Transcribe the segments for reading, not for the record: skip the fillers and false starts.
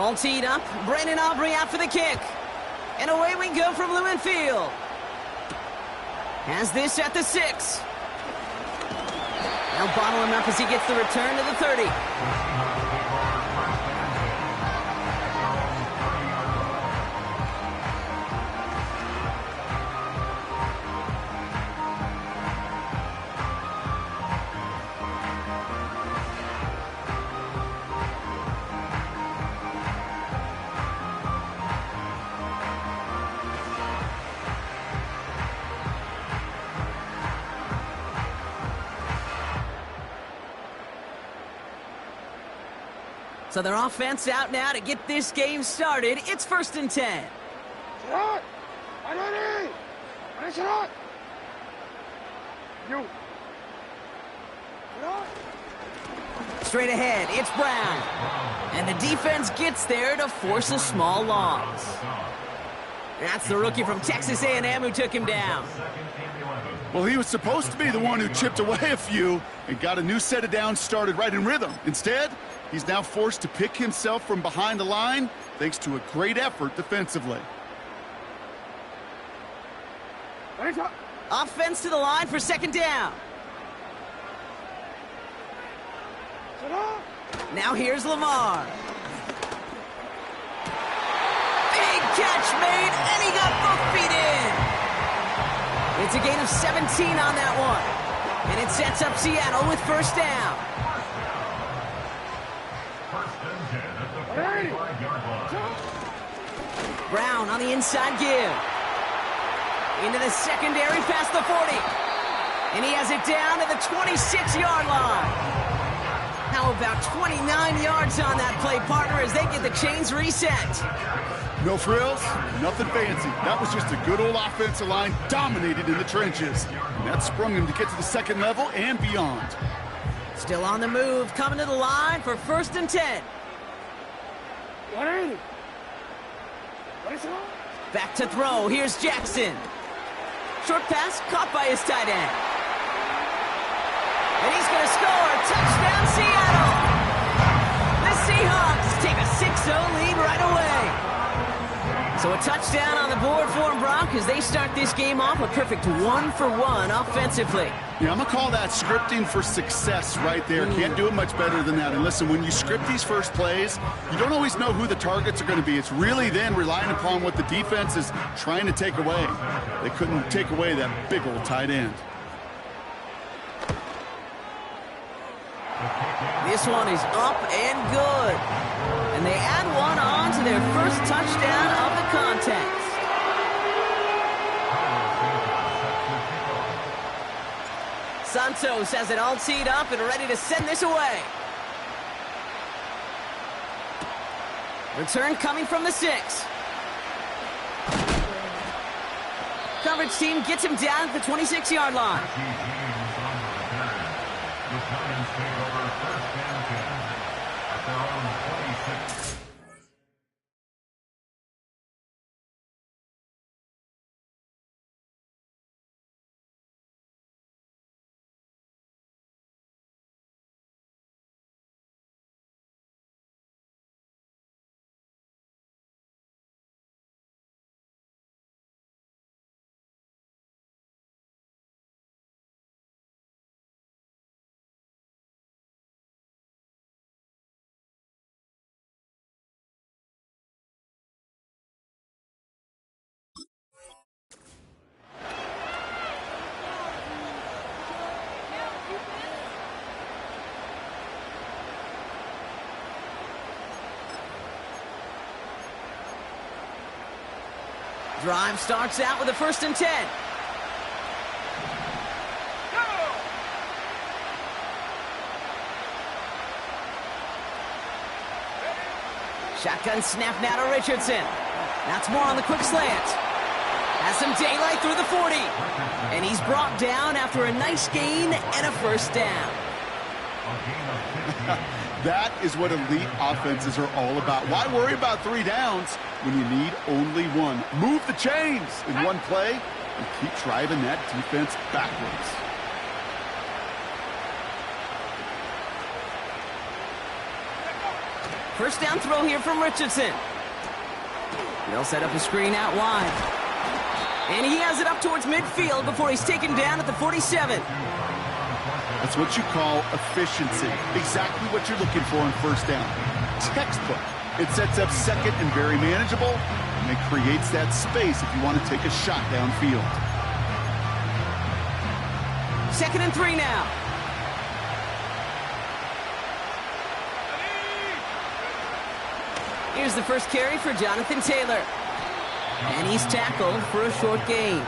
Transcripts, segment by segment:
All teed up. Brandon Aubrey out for the kick. And away we go from Lewin Field. Has this at the 6. They'll bottle him up as he gets the return to the 30. So their offense out now to get this game started. It's 1st and 10. Straight ahead, it's Brown. And the defense gets there to force a small loss. That's the rookie from Texas A&M who took him down. Well, he was supposed to be the one who chipped away a few and got a new set of downs started right in rhythm. Instead, he's now forced to pick himself from behind the line thanks to a great effort defensively. Offense to the line for 2nd down. Now here's Lamar. Big catch made, and he got both feet in. It's a gain of 17 on that one. And it sets up Seattle with 1st down. Brown on the inside give. Into the secondary past the 40. And he has it down to the 26-yard line. How about 29 yards on that play, partner, as they get the chains reset? No frills, nothing fancy. That was just a good old offensive line dominated in the trenches. And that sprung him to get to the 2nd level and beyond. Still on the move, coming to the line for 1st and 10. Back to throw. Here's Jackson. Short pass caught by his tight end. And he's going to score. Touchdown, Seattle. The Seahawks take a 6-0 lead right away. So a touchdown on the board for them, Brock, as they start this game off a perfect 1-for-1 offensively. Yeah, I'm going to call that scripting for success right there. Can't do it much better than that. And listen, when you script these first plays, you don't always know who the targets are going to be. It's really then relying upon what the defense is trying to take away. They couldn't take away that big old tight end. This one is up and good. And they add one on to their first touchdown of the contest. Santos has it all teed up and ready to send this away. Return coming from the 6. Coverage team gets him down at the 26-yard line. Drive starts out with a 1st and 10. Shotgun snap now to Richardson. That's more on the quick slant. Has some daylight through the 40. And he's brought down after a nice gain and a 1st down. That is what elite offenses are all about. Why worry about 3 downs when you need only 1? Move the chains in one play and keep driving that defense backwards. First down throw here from Richardson. They'll set up a screen out wide. And he has it up towards midfield before he's taken down at the 47. That's what you call efficiency. Exactly what you're looking for on first down. Textbook. It sets up second and very manageable, and it creates that space if you want to take a shot downfield. 2nd and 3 now. Here's the first carry for Jonathan Taylor. And he's tackled for a short gain.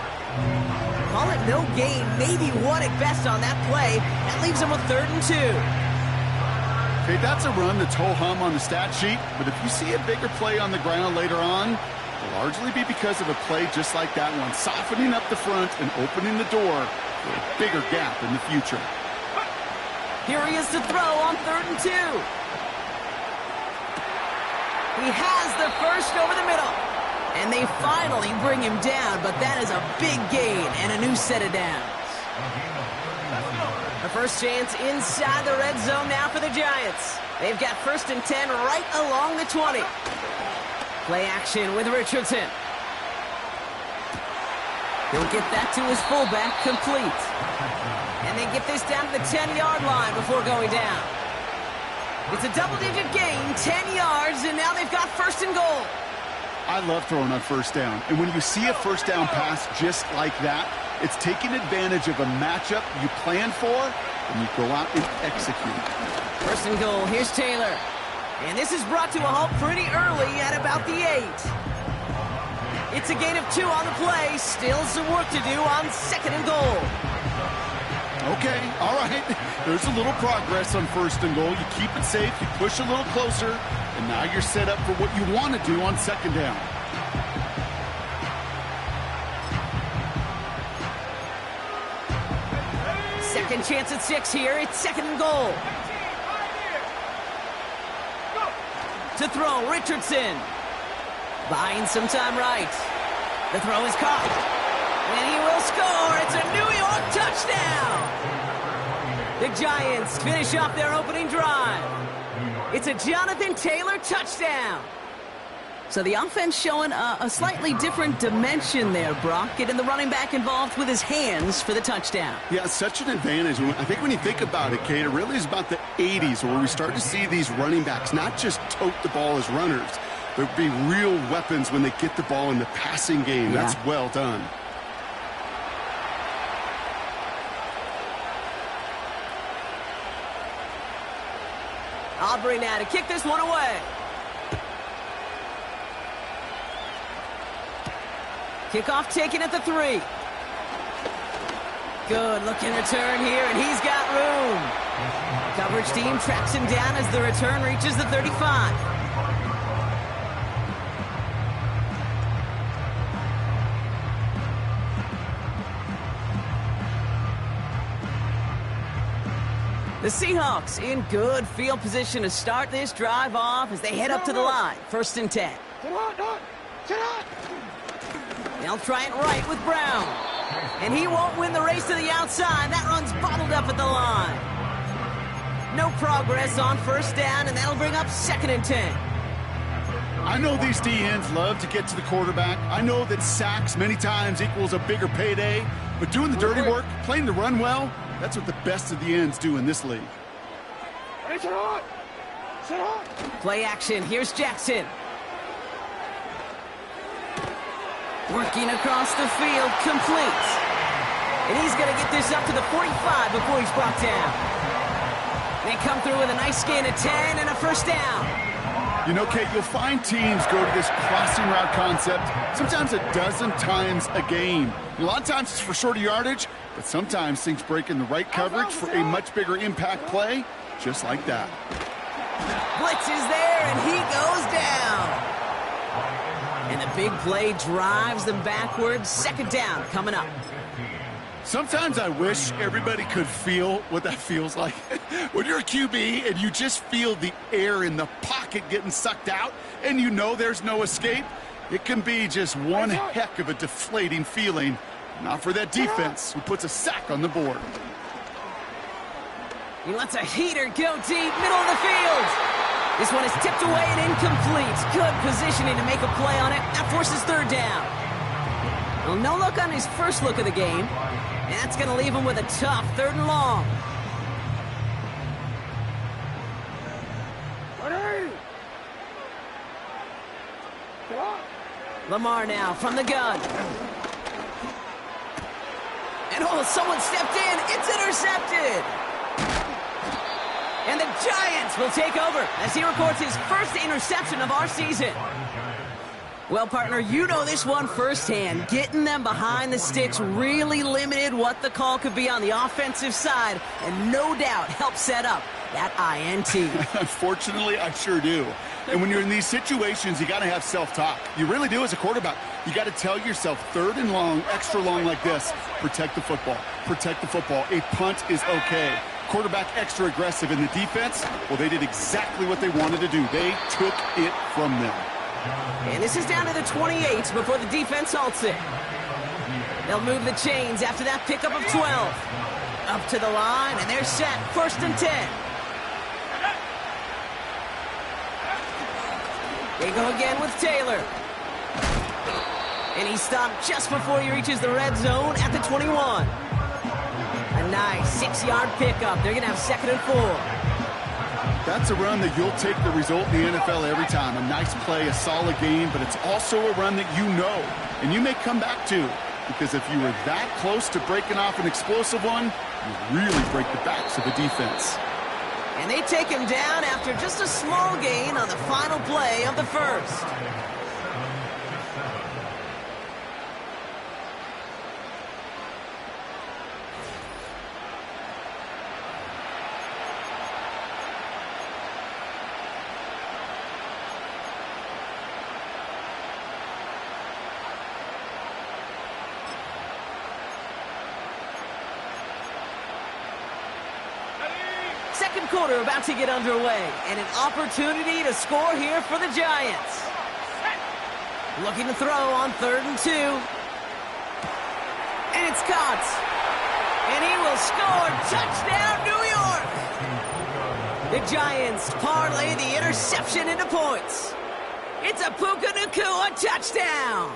Call it no gain, maybe one at best on that play. That leaves him with 3rd and 2. Okay, that's a run that's ho-hum on the stat sheet, but if you see a bigger play on the ground later on, it'll largely be because of a play just like that one, softening up the front and opening the door for a bigger gap in the future. Here he is to throw on 3rd and 2. He has the first over the middle. And they finally bring him down, but that is a big gain and a new set of downs. The first chance inside the red zone now for the Giants. They've got 1st and 10 right along the 20. Play action with Richardson. He'll get that to his fullback, complete. And they get this down to the 10-yard line before going down. It's a double-digit gain, 10 yards, and now they've got 1st and goal. I love throwing on first down. And when you see a first down pass just like that, it's taking advantage of a matchup you plan for, and you go out and execute. 1st and goal. Here's Taylor. And this is brought to a halt pretty early at about the 8. It's a gain of 2 on the play. Still some work to do on 2nd and goal. Okay, all right. There's a little progress on 1st and goal. You keep it safe, you push a little closer, and now you're set up for what you want to do on 2nd down. Second chance at 6 here. It's 2nd and goal. To throw, Richardson. Buying some time right. The throw is caught. And he will score. It's a New York touchdown. The Giants finish off their opening drive. It's a Jonathan Taylor touchdown. So the offense showing a slightly different dimension there, Brock, getting the running back involved with his hands for the touchdown. Yeah, such an advantage. I think when you think about it, Kate, it really is about the 80s where we start to see these running backs not just tote the ball as runners, but be real weapons when they get the ball in the passing game. Yeah. That's well done. Aubrey now to kick this one away. Kickoff taken at the 3. Good looking return here, and he's got room. Coverage team tracks him down as the return reaches the 35. The Seahawks in good field position to start this drive off as they head up to the line. 1st and 10. They'll try it right with Brown. And he won't win the race to the outside. That run's bottled up at the line. No progress on 1st down, and that'll bring up 2nd and 10. I know these D-ends love to get to the quarterback. I know that sacks many times equals a bigger payday. But doing the dirty work, playing the run well, that's what the best of the ends do in this league. Play action. Here's Jackson. Working across the field, complete. And he's going to get this up to the 45 before he's brought down. They come through with a nice gain of 10 and a 1st down. You know, Kate, you'll find teams go to this crossing route concept sometimes a dozen times a game. A lot of times it's for shorter yardage, but sometimes things break in the right coverage for a much bigger impact play, just like that. Blitz is there, and he goes down. And the big play drives them backwards. 2nd down coming up. Sometimes I wish everybody could feel what that feels like. When you're a QB and you just feel the air in the pocket getting sucked out and you know there's no escape, it can be just one heck of a deflating feeling. Not for that defense who puts a sack on the board. He lets a heater go deep, middle of the field. This one is tipped away and incomplete. Good positioning to make a play on it. That forces third down. Well, no look on his first look of the game. And that's going to leave him with a tough 3rd and long. Lamar now from the gun. And oh, someone stepped in. It's intercepted. And the Giants will take over as he records his first interception of our season. Well, partner, you know this one firsthand. Getting them behind the sticks really limited what the call could be on the offensive side, and no doubt helped set up that INT. Unfortunately, I sure do. And when you're in these situations, you got to have self-talk. You really do as a quarterback. You got to tell yourself 3rd and long, extra long like this, protect the football. Protect the football. A punt is okay. Quarterback extra aggressive in the defense, well, they did exactly what they wanted to do. They took it from them. And this is down to the 28 before the defense halts it. They'll move the chains after that pickup of 12. Up to the line, and they're set. 1st and 10. They go again with Taylor. And he's stopped just before he reaches the red zone at the 21. A nice 6-yard pickup. They're going to have 2nd and 4. That's a run that you'll take the result in the NFL every time. A nice play, a solid game, but it's also a run that you know, and you may come back to, because if you were that close to breaking off an explosive one, you really break the backs of the defense. And they take him down after just a small gain on the final play of the first. Second quarter about to get underway, and an opportunity to score here for the Giants. Looking to throw on 3rd and 2. And it's caught. And he will score. Touchdown, New York! The Giants parlay the interception into points. It's a Puka Nacua touchdown.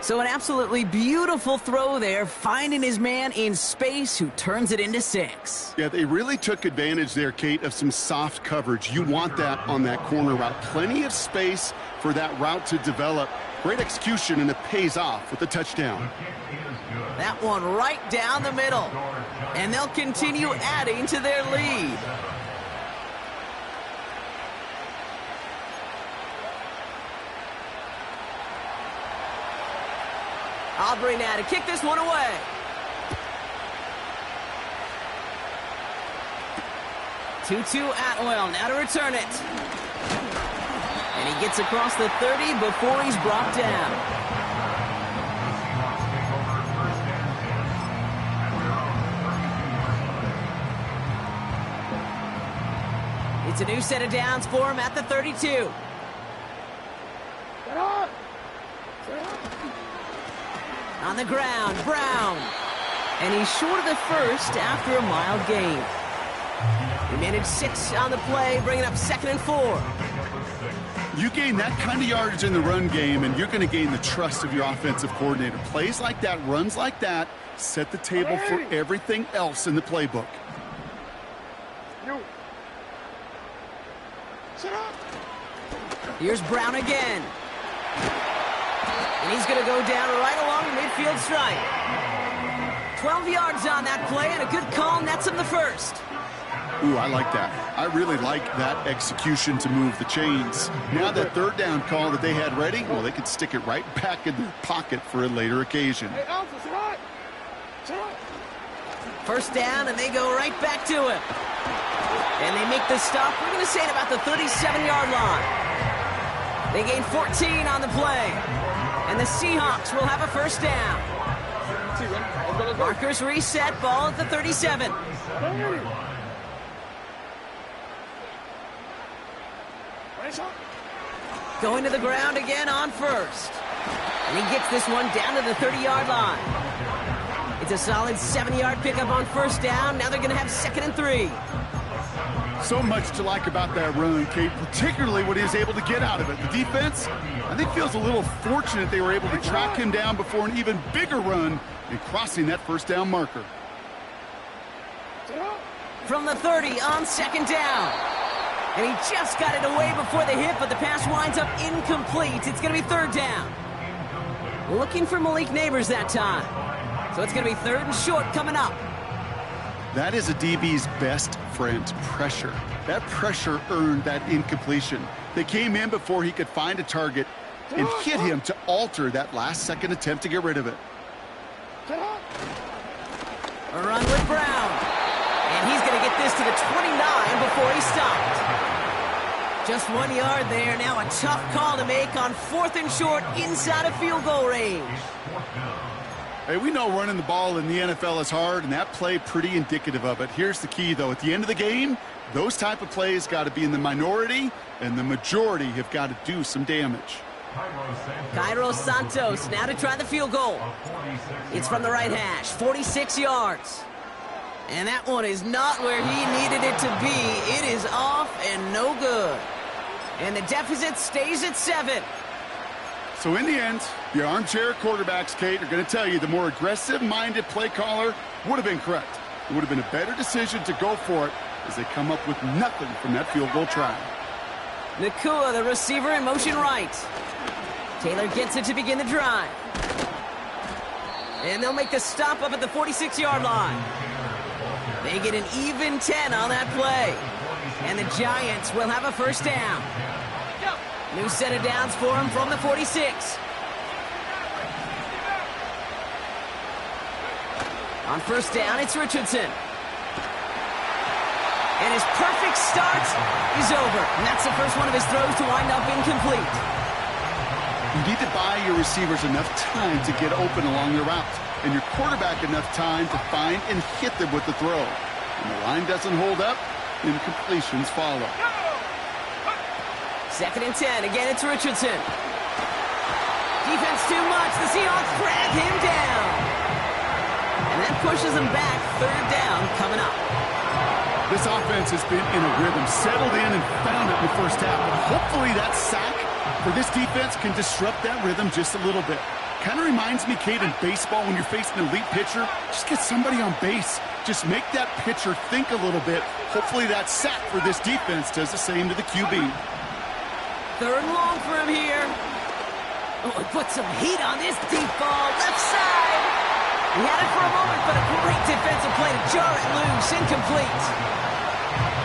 So an absolutely beautiful throw there, finding his man in space who turns it into 6. Yeah, they really took advantage there, Kate, of some soft coverage. You want that on that corner route. Plenty of space for that route to develop. Great execution, and it pays off with the touchdown. That one right down the middle. And they'll continue adding to their lead. Aubrey now to kick this one away. Tutu Atwell now to return it. And he gets across the 30 before he's brought down. It's a new set of downs for him at the 32. On the ground, Brown. And he's short of the first after a mild gain. He managed 6 on the play, bringing up 2nd and 4. You gain that kind of yardage in the run game, and you're going to gain the trust of your offensive coordinator. Plays like that, runs like that, set the table for everything else in the playbook. Here's Brown again. And he's going to go down right along the midfield stripe. 12 yards on that play, and a good call nets him the first. Ooh, I like that. I really like that execution to move the chains. Now that 3rd down call that they had ready, well, they could stick it right back in their pocket for a later occasion. First down, and they go right back to him. And they make the stop, we're going to say, at about the 37-yard line. They gain 14 on the play. And the Seahawks will have a first down. Markers reset, ball at the 37. Going to the ground again on first. And he gets this one down to the 30-yard line. It's a solid 7-yard pickup on first down. Now they're going to have 2nd and 3. So much to like about that run, Kate, particularly what he was able to get out of it. The defense, I think, feels a little fortunate they were able to track him down before an even bigger run and crossing that first down marker. From the 30 on second down. And he just got it away before the hit, but the pass winds up incomplete. It's going to be third down. Looking for Malik Neighbors that time. So it's going to be third and short coming up. That is a DB's best friend, pressure. That pressure earned that incompletion. They came in before he could find a target and hit him to alter that last-second attempt to get rid of it. A run with Brown. And he's going to get this to the 29 before he stopped. Just 1 yard there. Now a tough call to make on fourth and short inside of field goal range. Hey, we know running the ball in the NFL is hard, and that play pretty indicative of it. Here's the key, though. At the end of the game, those type of plays got to be in the minority, and the majority have got to do some damage. Cairo Santos now to try the field goal. It's from the right hash, 46 yards. And that one is not where he needed it to be. It is off and no good. And the deficit stays at 7. So in the end, the armchair quarterbacks, Kate, are going to tell you the more aggressive-minded play caller would have been correct. It would have been a better decision to go for it as they come up with nothing from that field goal try. Nakua, the receiver, in motion right. Taylor gets it to begin the drive. And they'll make the stop up at the 46-yard line. They get an even 10 on that play. And the Giants will have a first down. New set of downs for him from the 46. On first down, it's Richardson. And his perfect start is over. And that's the first one of his throws to wind up incomplete. You need to buy your receivers enough time to get open along the route, and your quarterback enough time to find and hit them with the throw. When the line doesn't hold up, incompletions follow. Second and 10. Again, it's Richardson. Defense too much. The Seahawks drag him down. And that pushes him back. Third down coming up. This offense has been in a rhythm, settled in and found it in the first half. But hopefully that sack for this defense can disrupt that rhythm just a little bit. Kind of reminds me, Kate, in baseball when you're facing an elite pitcher, just get somebody on base. Just make that pitcher think a little bit. Hopefully that sack for this defense does the same to the QB. Third and long for him here. Oh, he put some heat on this deep ball. Left side. He had it for a moment, but a great defensive play to jar it loose. Incomplete.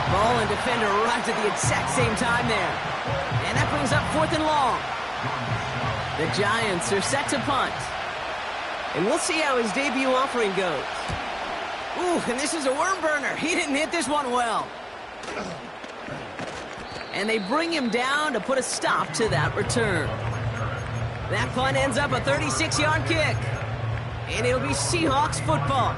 Ball and defender arrived at the exact same time there. And that brings up fourth and long. The Giants are set to punt. And we'll see how his debut offering goes. Ooh, and this is a worm burner. He didn't hit this one well. And they bring him down to put a stop to that return. That punt ends up a 36-yard kick. And it'll be Seahawks football.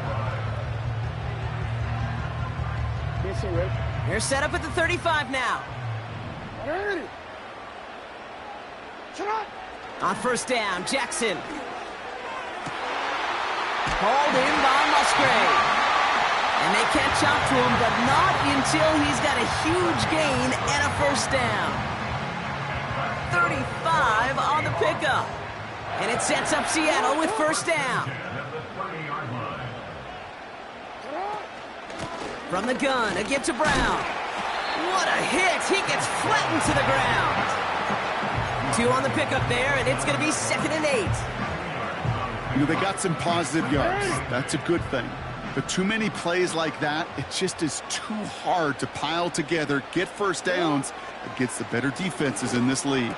They're set up at the 35 now. On first down, Jackson. Hauled in by Musgrave. And they catch up to him, but not until he's got a huge gain and a first down. 35 on the pickup. And it sets up Seattle with first down. From the gun, a give to Brown. What a hit! He gets flattened to the ground. 2 on the pickup there, and it's going to be 2nd and 8. You know, they got some positive yards. That's a good thing. But too many plays like that, it just is too hard to pile together, get first downs against the better defenses in this league.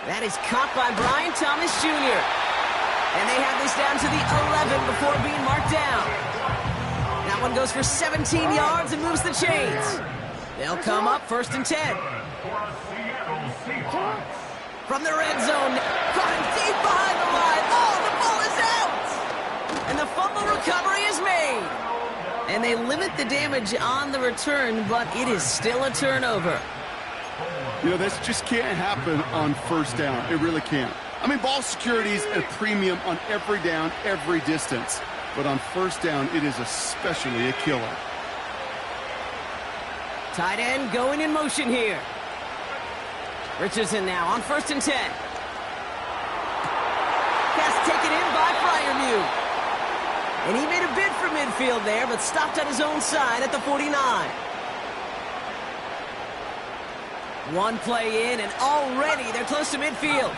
That is caught by Brian Thomas Jr. And they have this down to the 11 before being marked down. That one goes for 17 yards and moves the chains. They'll come up 1st and 10. From the red zone, caught him deep behind the line. Oh, the ball is out! And the fumble recovery is made. And they limit the damage on the return, but it is still a turnover. You know, this just can't happen on first down. It really can't. I mean, ball security is a premium on every down, every distance. But on first down, it is especially a killer. Tight end going in motion here. Richardson now on 1st and 10. Pass taken in by Fryermuth. And he made a bid for midfield there, but stopped on his own side at the 49. One play in, and already they're close to midfield.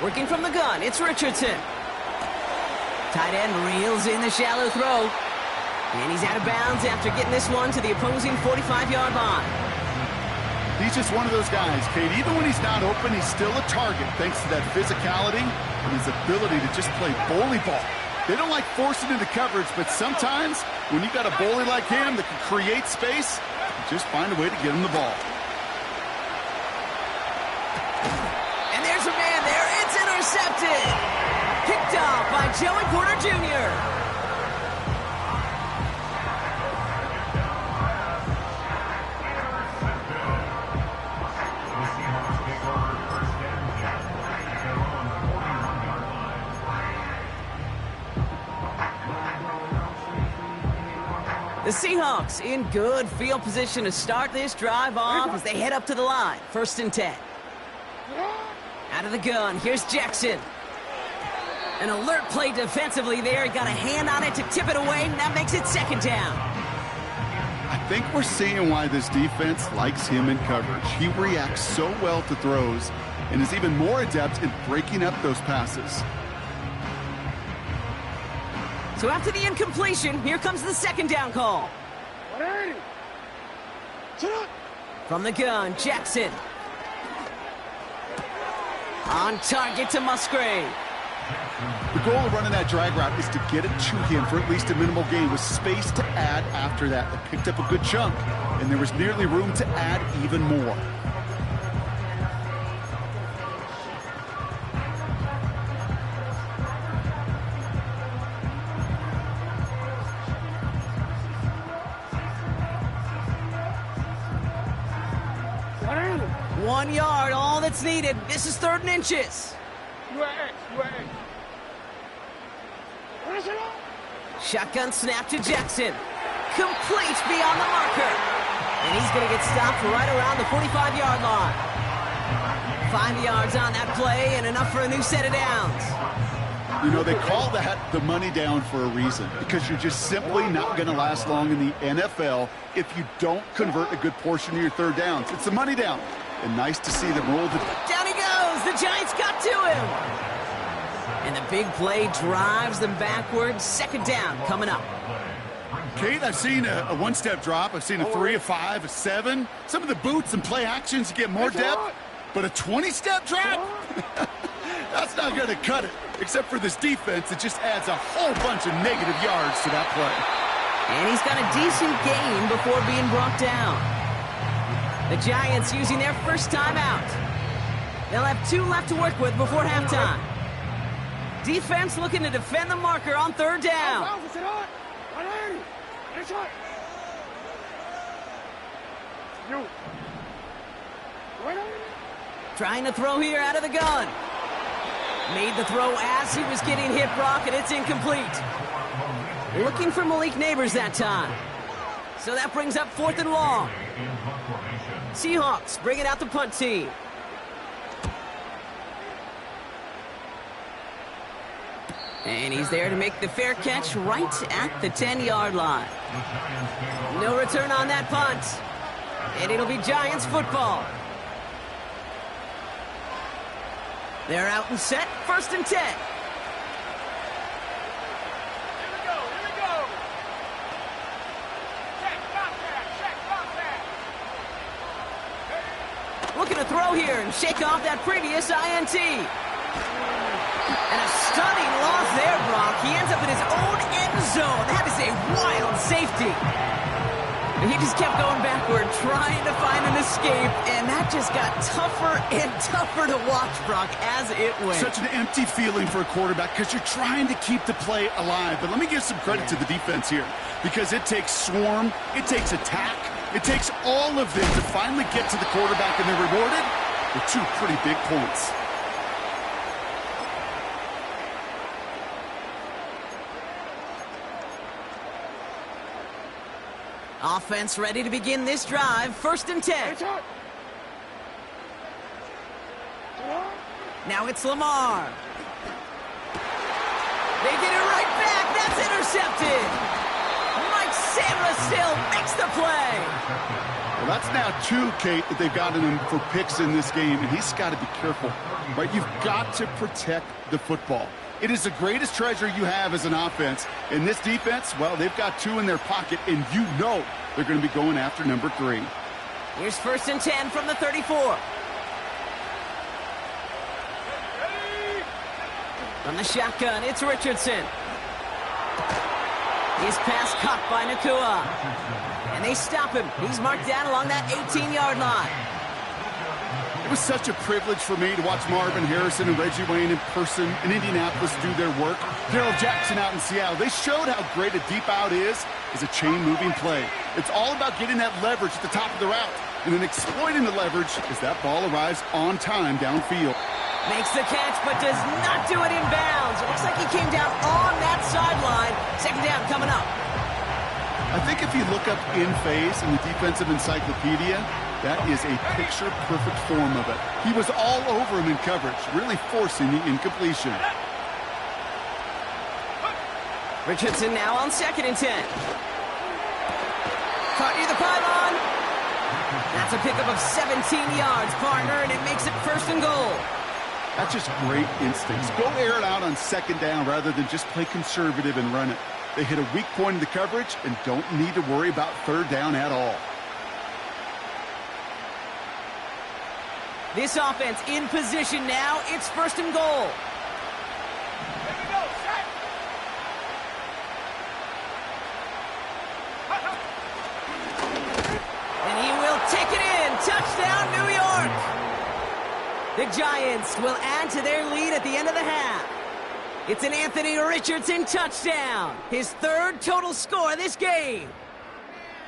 Working from the gun, it's Richardson. Tight end reels in the shallow throw. And he's out of bounds after getting this one to the opposing 45-yard line. He's just one of those guys, Kate. Even when he's not open, he's still a target thanks to that physicality and his ability to just play bully ball. They don't like forcing into coverage, but sometimes when you got a bully like him that can create space, just find a way to get him the ball. And there's a man there. It's intercepted. Picked off by Joey Porter Jr. The Seahawks in good field position to start this drive off as they head up to the line. 1st and 10. Out of the gun, here's Jackson. An alert play defensively there. He got a hand on it to tip it away, and that makes it 2nd down. I think we're seeing why this defense likes him in coverage. He reacts so well to throws and is even more adept in breaking up those passes. So after the incompletion, here comes the 2nd down call. From the gun, Jackson. On target to Musgrave. The goal of running that drag route is to get it to him for at least a minimal gain with space to add after that. They picked up a good chunk, and there was nearly room to add even more. One yard, all that's needed. This is 3rd and inches. Shotgun snap to Jackson. Complete beyond the marker. And he's going to get stopped right around the 45-yard line. 5 yards on that play and enough for a new set of downs. You know, they call that the money down for a reason, because you're just simply not going to last long in the NFL if you don't convert a good portion of your 3rd downs. It's the money down. And nice to see them roll. Down he goes. The Giants got to him. And the big play drives them backwards. 2nd down coming up. Kate, I've seen a one-step drop. I've seen a 3, a 5, a 7. Some of the boots and play actions you get more depth. But a 20-step drop? That's not going to cut it. Except for this defense, it just adds a whole bunch of negative yards to that play. And he's got a decent gain before being brought down. The Giants using their first timeout. They'll have 2 left to work with before halftime. Defense looking to defend the marker on 3rd down. Trying to throw here out of the gun. Made the throw as he was getting hit, Brock, and it's incomplete. Looking for Malik Neighbors that time. So that brings up 4th and long. Seahawks bringing out the punt team. And he's there to make the fair catch right at the 10-yard line. No return on that punt. And it'll be Giants football. They're out and set. 1st and 10. Looking to throw here and shake off that previous INT. And a stunning loss there, Brock. He ends up in his own end zone. That is a wild safety. And he just kept going backward, trying to find an escape, and that just got tougher and tougher to watch, Brock, as it went. Such an empty feeling for a quarterback because you're trying to keep the play alive. But let me give some credit to the defense here, because it takes swarm, it takes attack, it takes all of this to finally get to the quarterback, and they're rewarded with 2 pretty big points. Offense ready to begin this drive. 1st and 10. Now it's Lamar. They get it right back. That's intercepted. Mike Samuel makes the play. Well, that's now 2, Kate, that they've gotten him for picks in this game, and he's got to be careful, right? You've got to protect the football. It is the greatest treasure you have as an offense. In this defense, well, they've got 2 in their pocket, and you know they're going to be going after number 3. Here's 1st and 10 from the 34. From the shotgun, it's Richardson. His pass caught by Nakua. And they stop him. He's marked down along that 18-yard line. It was such a privilege for me to watch Marvin Harrison and Reggie Wayne in person in Indianapolis do their work. Darrell Jackson out in Seattle. They showed how great a deep out is as a chain-moving play. It's all about getting that leverage at the top of the route and then exploiting the leverage as that ball arrives on time downfield. Makes the catch, but does not do it in bounds. It looks like he came down on that sideline. 2nd down coming up. I think if you look up in phase in the defensive encyclopedia, that is a picture-perfect form of it. He was all over him in coverage, really forcing the incompletion. Richardson now on 2nd and 10. Caught near the pylon. That's a pickup of 17 yards, partner, and it makes it 1st and goal. That's just great instincts. Go air it out on 2nd down rather than just play conservative and run it. They hit a weak point in the coverage and don't need to worry about 3rd down at all. This offense in position now. It's 1st and goal. And he will take it in. Touchdown, New York. The Giants will add to their lead at the end of the half. It's an Anthony Richardson touchdown. His 3rd total score of this game.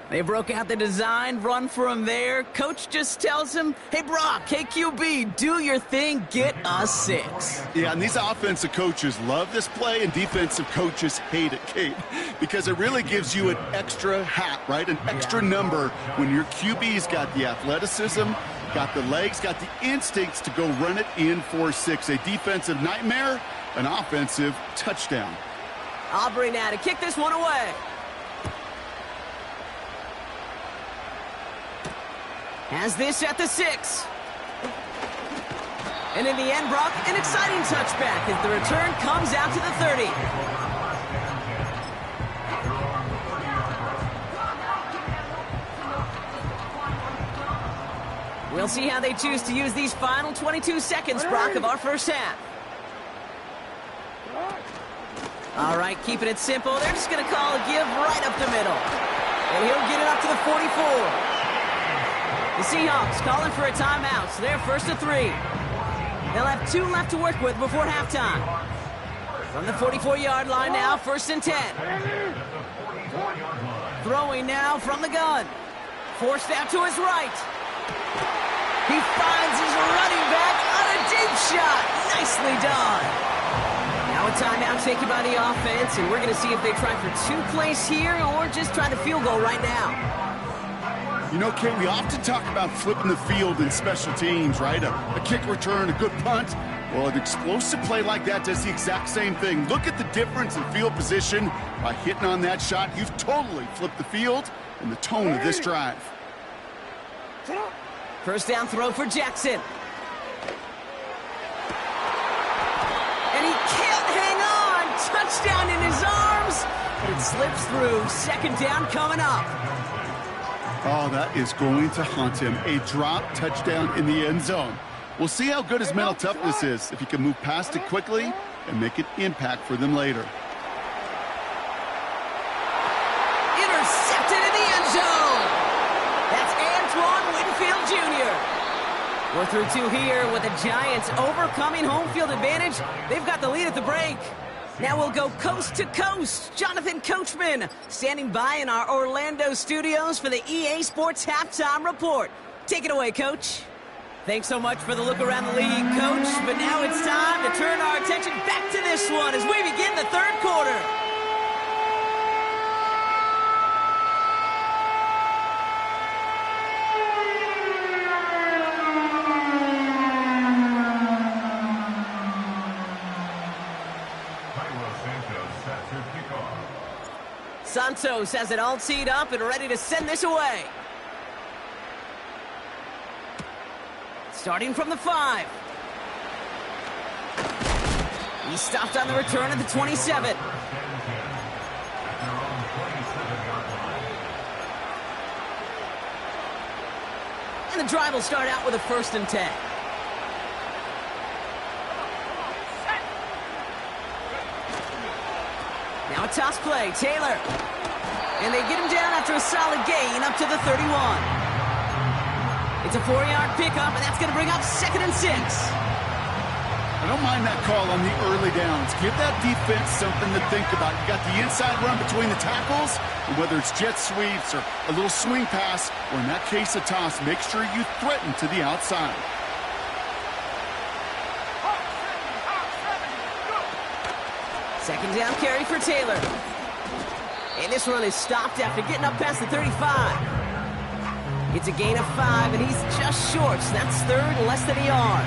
They broke out the design run for him there. Coach just tells him, hey, Brock, hey, QB, do your thing, get a 6. Yeah, and these offensive coaches love this play, and defensive coaches hate it, Kate, because it really gives you an extra hat, right, an extra number when your QB's got the athleticism, got the legs, got the instincts to go run it in for 6. A defensive nightmare, an offensive touchdown. Aubrey now to kick this one away. Has this at the 6. And in the end, Brock, an exciting touchback as the return comes out to the 30. We'll see how they choose to use these final 22 seconds, Brock, of our first half. All right, keeping it simple. They're just going to call a give right up the middle. And he'll get it up to the 44. The Seahawks calling for a timeout, so they're 1st and 3. They'll have 2 left to work with before halftime. From the 44-yard line now, 1st and 10. Throwing now from the gun. Forced out to his right. He finds his running back on a deep shot. Nicely done. Now a timeout taken by the offense, and we're going to see if they try for 2 plays here or just try the field goal right now. You know, Kate, we often talk about flipping the field in special teams, right? A kick return, a good punt. Well, an explosive play like that does the exact same thing. Look at the difference in field position. By hitting on that shot, you've totally flipped the field and the tone of this drive. 1st down throw for Jackson. And he can't hang on. Touchdown in his arms. But it slips through. 2nd down coming up. Oh, that is going to haunt him. A drop touchdown in the end zone. We'll see how good his mental toughness is if he can move past it quickly and make an impact for them later. Intercepted in the end zone. That's Antoine Winfield Jr. We're through 2 here with the Giants overcoming home field advantage. They've got the lead at the break. Now we'll go coast to coast. Jonathan Coachman standing by in our Orlando studios for the EA Sports Halftime Report. Take it away, Coach. Thanks so much for the look around the league, Coach. But now it's time to turn our attention back to this one as we begin the 3rd quarter. Santos has it all teed up and ready to send this away. Starting from the 5. He stopped on the return at the 27. And the drive will start out with a 1st and 10. Now a toss play, Taylor. And they get him down after a solid gain up to the 31. It's a 4-yard pickup, and that's going to bring up 2nd and 6. I don't mind that call on the early downs. Give that defense something to think about. You got the inside run between the tackles, and whether it's jet sweeps or a little swing pass, or in that case a toss, make sure you threaten to the outside. Second down carry for Taylor. And this run is stopped after getting up past the 35. It's a gain of 5, and he's just short, so that's 3rd and less than a yard.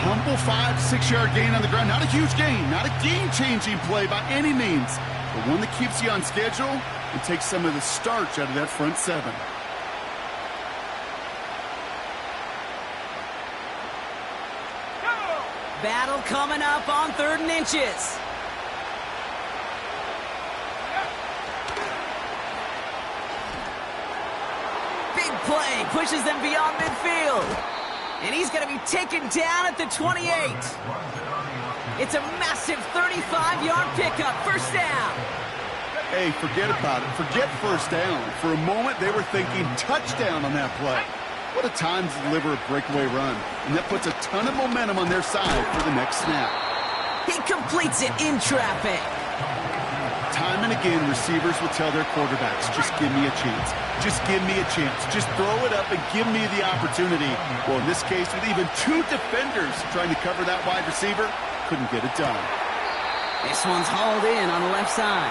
Humble 5-6-yard gain on the ground. Not a huge gain, not a game-changing play by any means, but one that keeps you on schedule and takes some of the starch out of that front 7. Battle coming up on 3rd and inches. Big play pushes them beyond midfield. And he's going to be taken down at the 28. It's a massive 35-yard pickup, 1st down. Hey, forget about it. Forget 1st down. For a moment, they were thinking touchdown on that play. What a time to deliver a breakaway run. And that puts a ton of momentum on their side for the next snap. He completes it in traffic. Time and again, receivers will tell their quarterbacks, just give me a chance. Just give me a chance. Just throw it up and give me the opportunity. Well, in this case, with even 2 defenders trying to cover that wide receiver, couldn't get it done. This one's hauled in on the left side.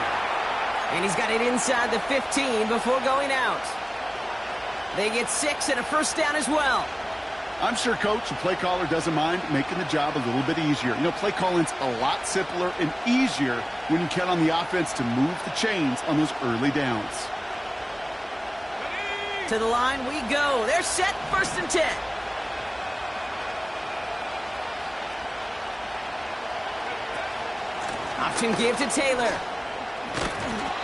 And he's got it inside the 15 before going out. They get 6 and a 1st down as well. I'm sure coach and play caller doesn't mind making the job a little bit easier. You know, play calling's a lot simpler and easier when you count on the offense to move the chains on those early downs. To the line we go. They're set, 1st and 10. Option give to Taylor.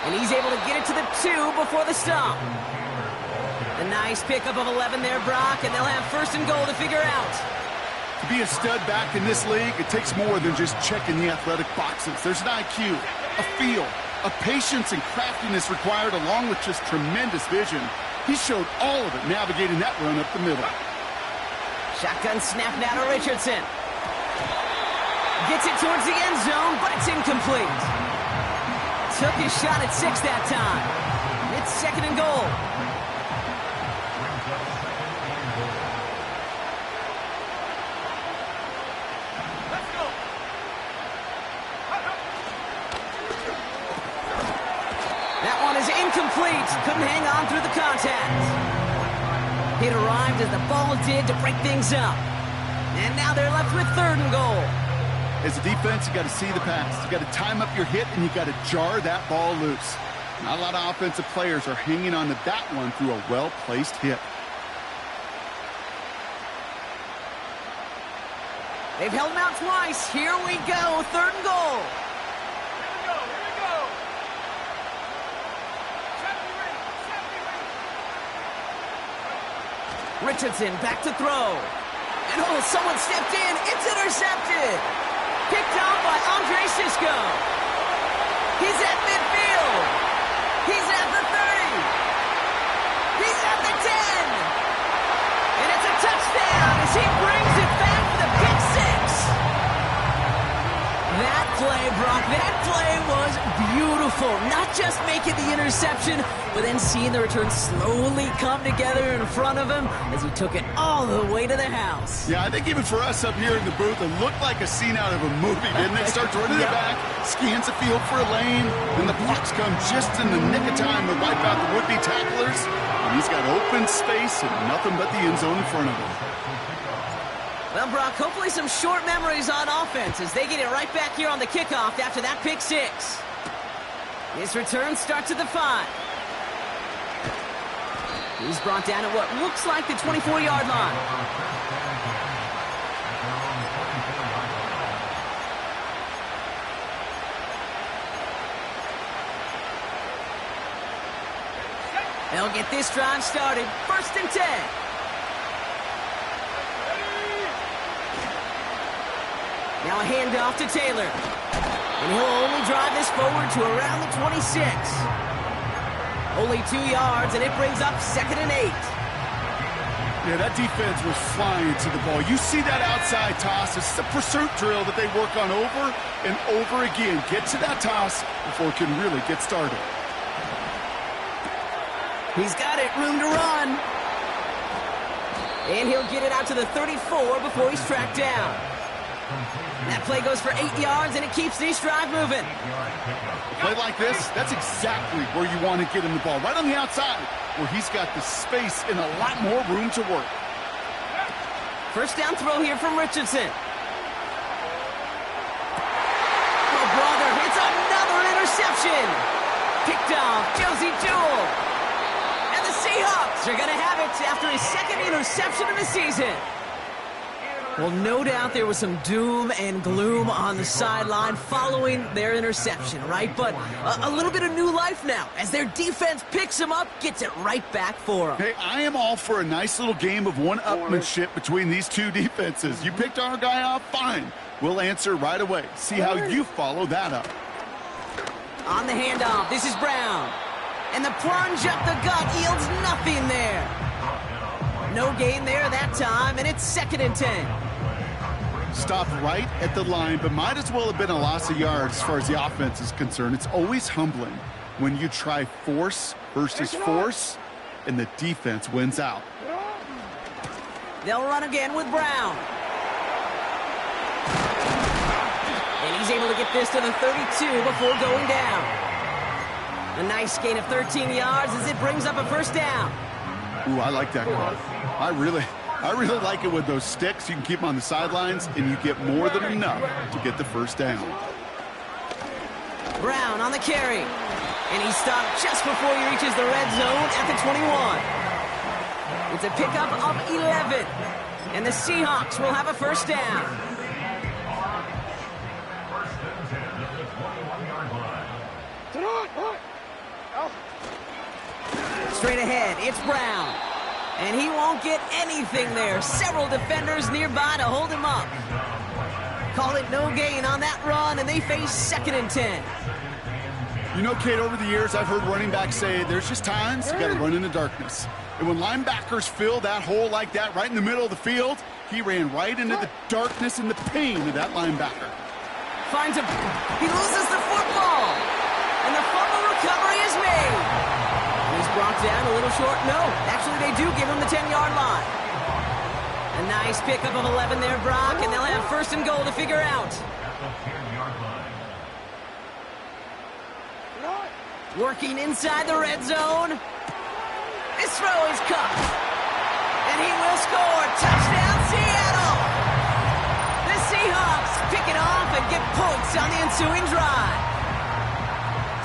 And he's able to get it to the 2 before the stop. A nice pickup of 11 there, Brock, and they'll have 1st and goal to figure out. To be a stud back in this league, it takes more than just checking the athletic boxes. There's an IQ, a feel, a patience and craftiness required along with just tremendous vision. He showed all of it navigating that run up the middle. Shotgun snap now to Richardson. Gets it towards the end zone, but it's incomplete. Took his shot at 6 that time. It's 2nd and goal. Incomplete. Couldn't hang on through the contact. It arrived as the ball did to break things up. And now they're left with 3rd and goal. As a defense, you got to see the pass. You got to time up your hit, and you got to jar that ball loose. Not a lot of offensive players are hanging on to that one through a well-placed hit. They've held him out twice. Here we go. 3rd and goal. Richardson back to throw. And oh, someone stepped in. It's intercepted. Picked off by Andre Sisco. He's at midfield. He's at the 30. He's at the 10. And it's a touchdown as he brings it back for the pick 6. That play, Brock, that play was beautiful. Not just making the interception, but then seeing the return slowly come together in front of him as he took it all the way to the house. Yeah, I think even for us up here in the booth, it looked like a scene out of a movie, didn't it? Starts running the back, scans the field for a lane, then the blocks come just in the nick of time to wipe out the would-be tacklers, and he's got open space and nothing but the end zone in front of him. Well, Brock, hopefully some short memories on offense as they get it right back here on the kickoff after that pick 6. His return starts at the 5. He's brought down at what looks like the 24-yard line. They'll get this drive started. 1st and 10. Now a handoff to Taylor. And he'll only drive this forward to around the 26. Only 2 yards, and it brings up 2nd and 8. Yeah, that defense was flying to the ball. You see that outside toss. It's a pursuit drill that they work on over and over again. Get to that toss before it can really get started. He's got it, room to run. And he'll get it out to the 34 before he's tracked down. That play goes for 8 yards, and it keeps this drive moving. A play like this, that's exactly where you want to get him the ball. Right on the outside, where he's got the space and a lot more room to work. 1st down throw here from Richardson. Oh, brother, it's another interception. Picked off Josie Jewell. And the Seahawks are going to have it after his 2nd interception of the season. Well, no doubt there was some doom and gloom on the sideline following their interception, right? But a little bit of new life now as their defense picks him up, gets it right back for them. Hey, I am all for a nice little game of one-upmanship between these two defenses. You picked our guy off, fine. We'll answer right away. See how you follow that up. On the handoff, this is Brown. And the plunge up the gut yields nothing there. No gain there that time, and it's 2nd and 10. Stopped right at the line, but might as well have been a loss of yards as far as the offense is concerned. It's always humbling when you try force versus force, and the defense wins out. They'll run again with Brown. And he's able to get this to the 32 before going down. A nice gain of 13 yards as it brings up a 1st down. Ooh, I like that call. I really like it with those sticks. You can keep them on the sidelines, and you get more than enough to get the 1st down. Brown on the carry. And he's stopped just before he reaches the red zone at the 21. It's a pickup of 11. And the Seahawks will have a 1st down. Straight ahead, it's Brown. And he won't get anything there. Several defenders nearby to hold him up. Call it no gain on that run, and they face 2nd and 10. You know, Kate, over the years, I've heard running backs say there's just times you got to run in the darkness. And when linebackers fill that hole like that right in the middle of the field, he ran right into the darkness and the pain of that linebacker. Finds him. He loses the football. And the fumble recovery is made. He's brought down a little short. No, actually they do give him the 10-yard line. A nice pickup of 11 there, Brock, and they'll have 1st and goal to figure out. Working inside the red zone. This throw is cut. And he will score. Touchdown, Seattle! The Seahawks pick it off and get points on the ensuing drive.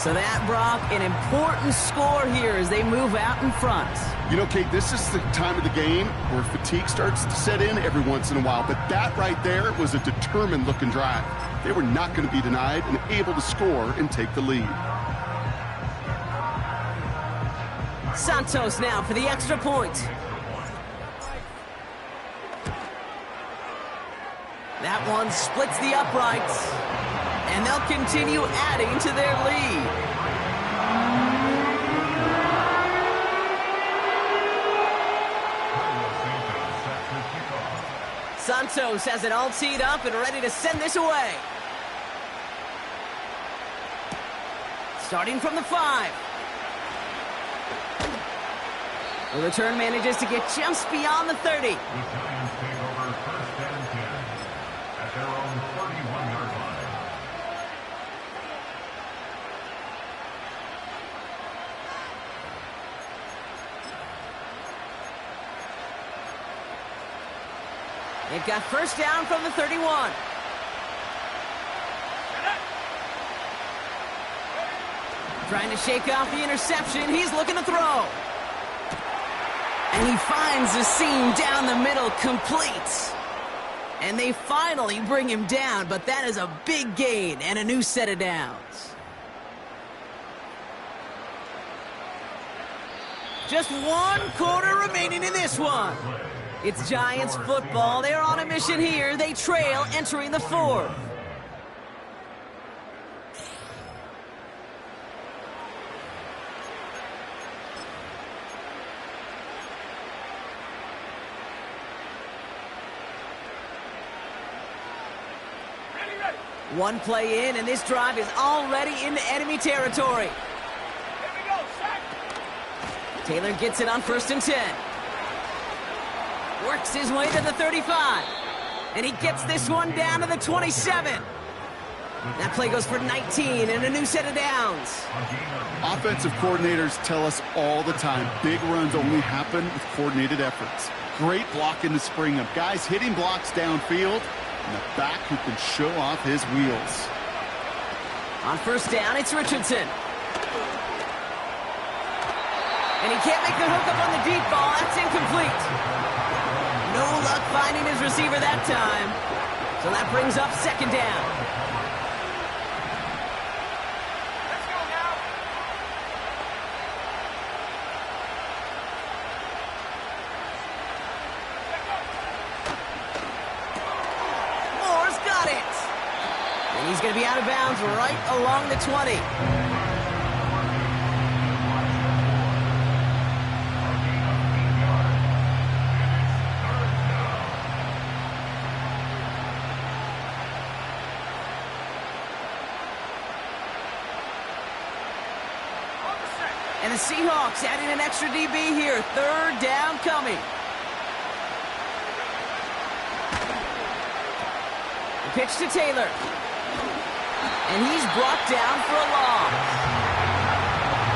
So that, Brock, an important score here as they move out in front. You know, Kate, this is the time of the game where fatigue starts to set in every once in a while. But that right there was a determined-looking drive. They were not going to be denied and able to score and take the lead. Santos now for the extra point. That one splits the uprights. And they'll continue adding to their lead. Santos has it all teed up and ready to send this away. Starting from the 5. The return manages to get just beyond the 30. They've got 1st down from the 31. Trying to shake off the interception. He's looking to throw. And he finds the seam down the middle, complete. And they finally bring him down, but that is a big gain and a new set of downs. Just 1 quarter remaining in this one. It's Giants football. They're on a mission here. They trail entering the 4th. One play in, and this drive is already into enemy territory. Taylor gets it on 1st and 10. Works his way to the 35. And he gets this one down to the 27. That play goes for 19 and a new set of downs. Offensive coordinators tell us all the time, big runs only happen with coordinated efforts. Great block in the spring of guys hitting blocks downfield, and the back who can show off his wheels. On 1st down, it's Richardson. And he can't make the hook up on the deep ball. That's incomplete. No luck finding his receiver that time. So that brings up 2nd down. Let's go now. Moore's got it. And he's going to be out of bounds right along the 20. And the Seahawks adding an extra DB here. 3rd down coming. The pitch to Taylor. And he's brought down for a loss.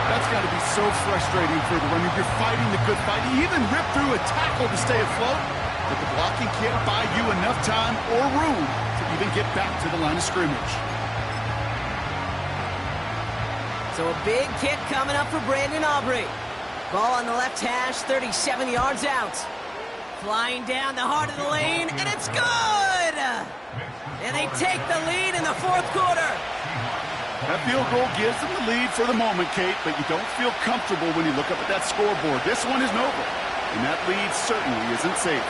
That's got to be so frustrating for the runner. You're fighting the good fight. You even rip through a tackle to stay afloat, but the blocking can't buy you enough time or room to even get back to the line of scrimmage. So a big kick coming up for Brandon Aubrey. Ball on the left hash, 37 yards out. Flying down the heart of the lane, and it's good! And they take the lead in the 4th quarter. That field goal gives them the lead for the moment, Kate, but you don't feel comfortable when you look up at that scoreboard. This one isn't over, and that lead certainly isn't safe.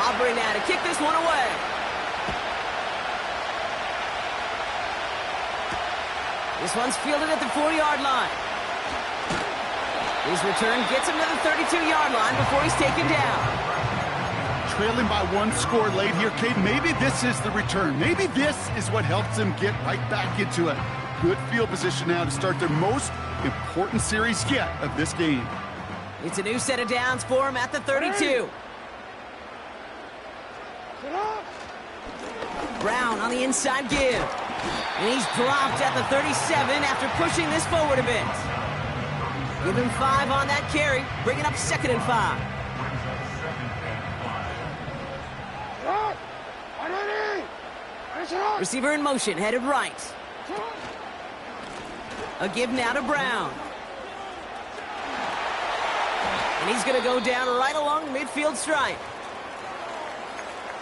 Aubrey now to kick this one away. This one's fielded at the 40-yard line. His return gets him to the 32-yard line before he's taken down. Trailing by 1 score late here, Kate. Maybe this is the return. Maybe this is what helps them get right back into a good field position now to start their most important series yet of this game. It's a new set of downs for him at the 32. Brown on the inside give. And he's dropped at the 37 after pushing this forward a bit. Give him 5 on that carry, bringing up 2nd and 5. Receiver in motion, headed right. A give now to Brown. And he's going to go down right along the midfield stripe.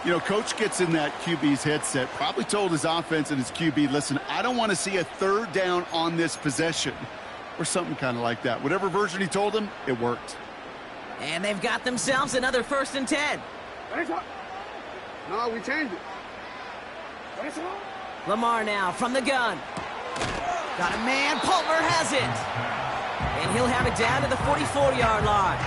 You know, coach gets in that QB's headset, probably told his offense and his QB, listen, I don't want to see a 3rd down on this possession, or something kind of like that. Whatever version he told him, it worked. And they've got themselves another 1st and 10. No, we changed it. Lamar now from the gun. Got a man, Palmer has it. And he'll have it down to the 44-yard line.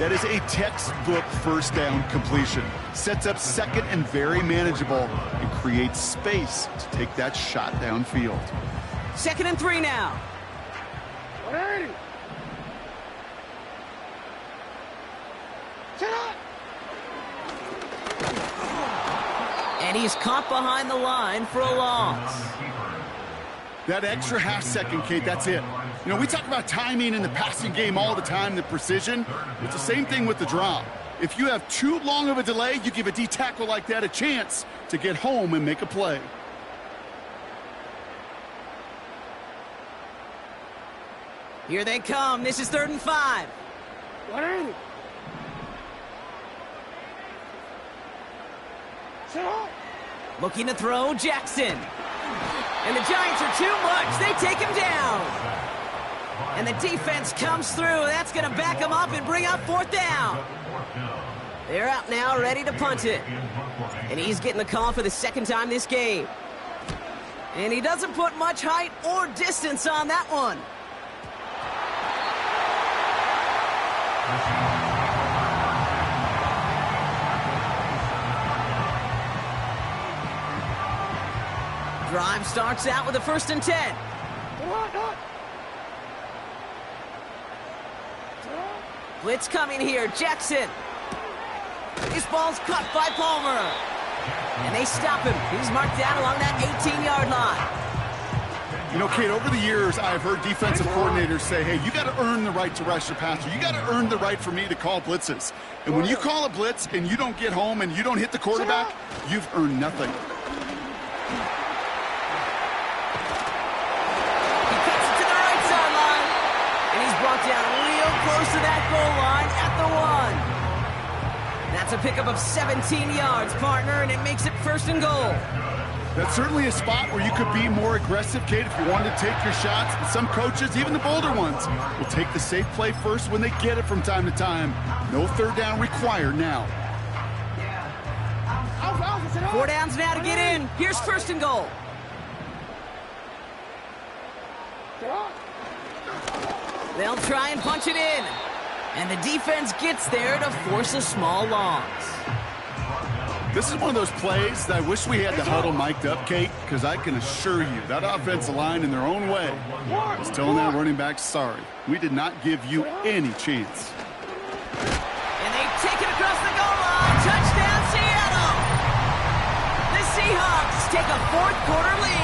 That is a textbook 1st down completion. Sets up 2nd and very manageable and creates space to take that shot downfield. 2nd and 3 now. 180. And he's caught behind the line for a loss. That extra half second, Kate, that's it. You know, we talk about timing in the passing game all the time, the precision. It's the same thing with the drop. If you have too long of a delay, you give a D tackle like that a chance to get home and make a play. Here they come. This is 3rd and 5. 180. Sit up. Looking to throw, Jackson. And the Giants are too much. They take him down. And the defense comes through. That's going to back him up and bring up 4th down. They're out now, ready to punt it. And he's getting the call for the 2nd time this game. And he doesn't put much height or distance on that one. Drive starts out with a 1st and 10. Blitz coming here. Jackson. This ball's caught by Palmer. And they stop him. He's marked down along that 18-yard line. You know, Kate, over the years, I've heard defensive coordinators say, hey, you got to earn the right to rush the passer. You got to earn the right for me to call blitzes. And when you call a blitz and you don't get home and you don't hit the quarterback, you've earned nothing. Brought down real close to that goal line at the 1. That's a pickup of 17 yards, partner, and it makes it 1st and goal. That's certainly a spot where you could be more aggressive, Kate, if you wanted to take your shots. But some coaches, even the bolder ones, will take the safe play first when they get it from time to time. No 3rd down required now. 4 downs now to get in. Here's 1st and goal. They'll try and punch it in. And the defense gets there to force a small loss. This is one of those plays that I wish we had the huddle mic'd up, Kate, because I can assure you that offensive line in their own way is telling that running back, sorry, we did not give you any chance. And they take it across the goal line. Touchdown, Seattle! The Seahawks take a 4th quarter lead.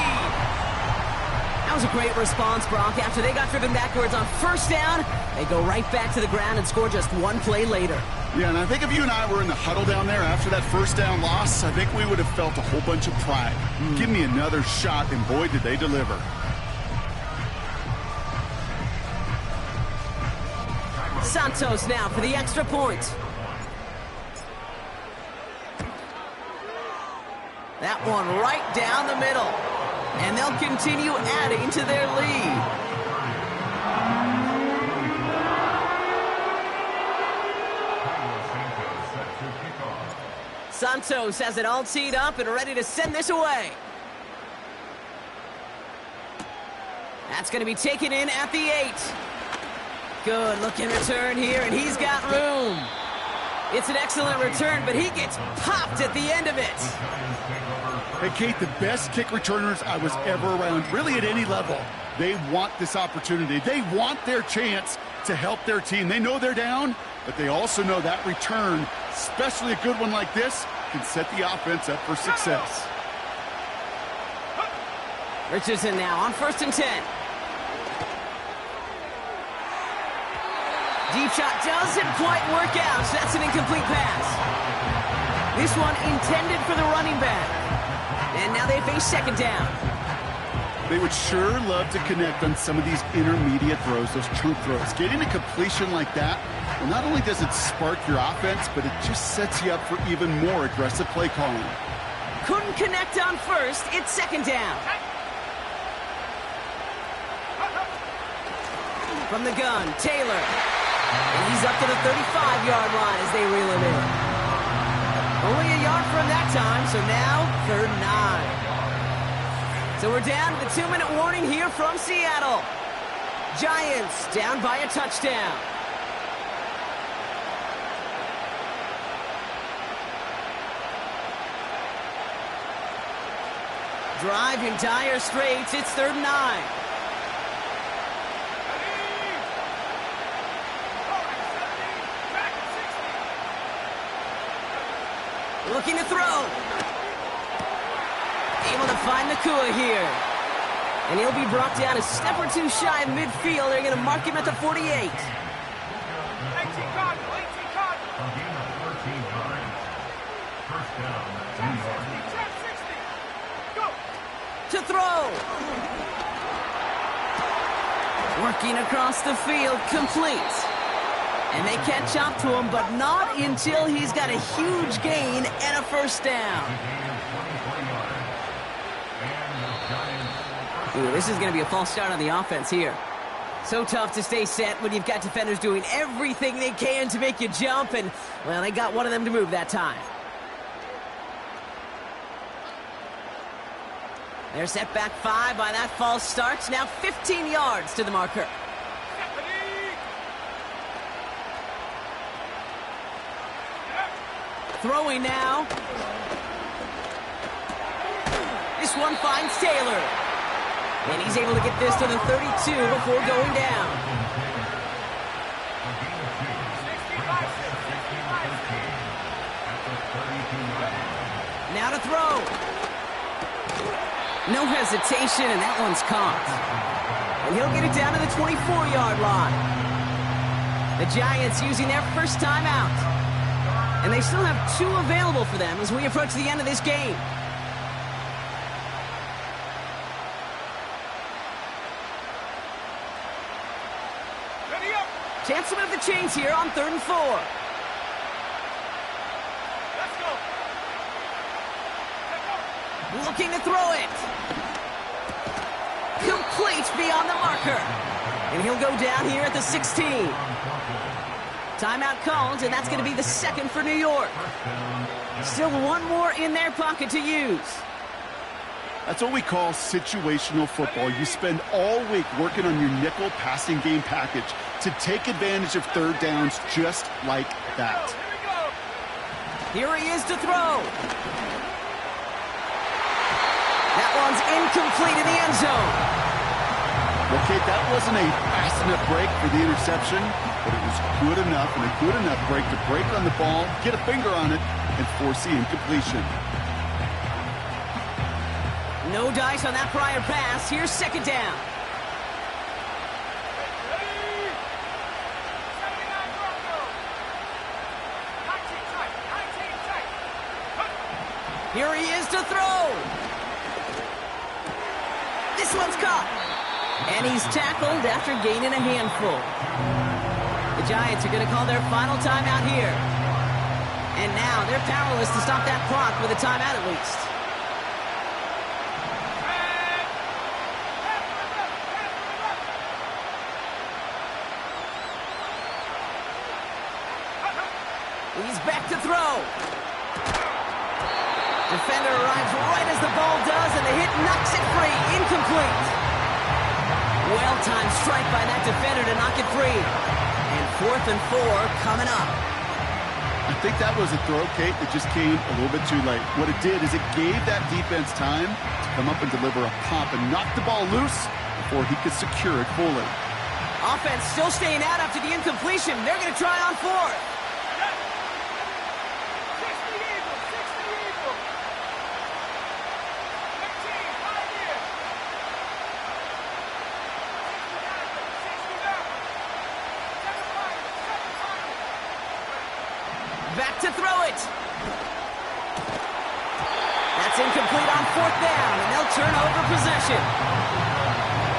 That was a great response, Brock. After they got driven backwards on 1st down, they go right back to the ground and score just 1 play later. Yeah, and I think if you and I were in the huddle down there after that 1st down loss, I think we would have felt a whole bunch of pride. Give me another shot, and boy, did they deliver. Santos now for the extra point. That one right down the middle. And they'll continue adding to their lead. Santos has it all teed up and ready to send this away. That's going to be taken in at the 8. Good looking return here, and he's got room. It's an excellent return, but he gets popped at the end of it. Hey, Kate, the best kick returners I was ever around, really at any level, they want this opportunity. They want their chance to help their team. They know they're down, but they also know that return, especially a good one like this, can set the offense up for success. Richardson now on 1st and 10. Deep shot doesn't quite work out, so that's an incomplete pass. This one intended for the running back. And now they face 2nd down. They would sure love to connect on some of these intermediate throws, those chunk throws. Getting a completion like that, well, not only does it spark your offense, but it just sets you up for even more aggressive play calling. Couldn't connect on 1st. It's 2nd down. From the gun, Taylor. And he's up to the 35-yard line as they reel him in. Only a yard from that time, so now 3rd and 9. So we're down to the 2-minute warning here from Seattle. Giants down by a touchdown. Drive in dire straits. It's 3rd and 9. Looking to throw. Able to find Nakua here. And he'll be brought down a step or two shy of midfield. They're going to mark him at the 48. 18 Cardinal, 18 Cardinal. First down. 10-60. Go. To throw. Working across the field, complete. And they catch up to him, but not until he's got a huge gain and a first down. Ooh, this is going to be a false start on the offense here. So tough to stay set when you've got defenders doing everything they can to make you jump, and, well, they got one of them to move that time. They're set back 5 by that false start. Now 15 yards to the marker. Throwing now. This one finds Taylor. And he's able to get this to the 32 before going down. Now to throw. No hesitation, and that one's caught. And he'll get it down to the 24-yard line. The Giants using their first timeout. And they still have 2 available for them as we approach the end of this game. Ready up. Chance to move the chains here on 3rd and 4. Let's go. Looking to throw it. Complete beyond the marker. And he'll go down here at the 16. Timeout called, and that's going to be the 2nd for New York. Still 1 more in their pocket to use. That's what we call situational football. You spend all week working on your nickel passing game package to take advantage of 3rd downs just like that. Here he is to throw. That one's incomplete in the end zone. Okay, that wasn't a fast enough break for the interception, but it was good enough and a good enough break to break on the ball, get a finger on it, and force the incompletion. No dice on that prior pass. Here's 2nd down. Here he is to throw. This one's caught. And he's tackled after gaining a handful. The Giants are going to call their final timeout here. And now they're powerless to stop that clock with a timeout at least. He's back to throw. Defender arrives right as the ball does, and the hit knocks it free. Incomplete. Well-timed strike by that defender to knock it free. And 4th and 4 coming up. I think that was a throw, Kate, that just came a little bit too late. What it did is it gave that defense time to come up and deliver a pop and knock the ball loose before he could secure it fully. Offense still staying out after the incompletion. They're going to try on 4th. Back to throw it. That's incomplete on 4th down, and they'll turn over possession.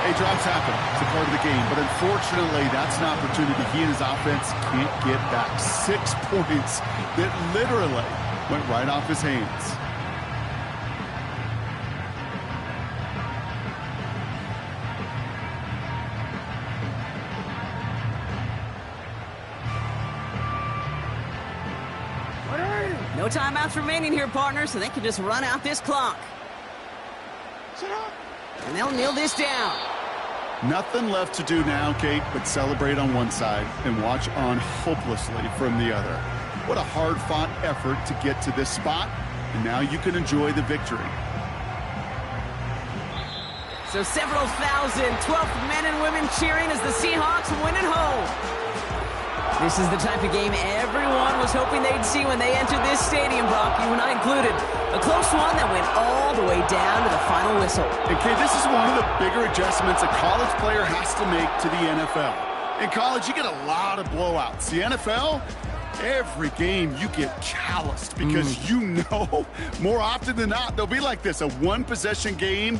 Hey, drops happen. It's a part of the game, but unfortunately, that's an opportunity he and his offense can't get back. 6 points that literally went right off his hands. No timeouts remaining here, partner, so they can just run out this clock. And they'll kneel this down. Nothing left to do now, Kate, but celebrate on one side and watch on hopelessly from the other. What a hard-fought effort to get to this spot, and now you can enjoy the victory. So several thousand 12th men and women cheering as the Seahawks win at home. This is the type of game everyone was hoping they'd see when they entered this stadium, Brock, you and I included. A close one that went all the way down to the final whistle. And, Kate, this is one of the bigger adjustments a college player has to make to the NFL. In college, you get a lot of blowouts. The NFL, every game you get calloused because you know more often than not they'll be like this, a one-possession game.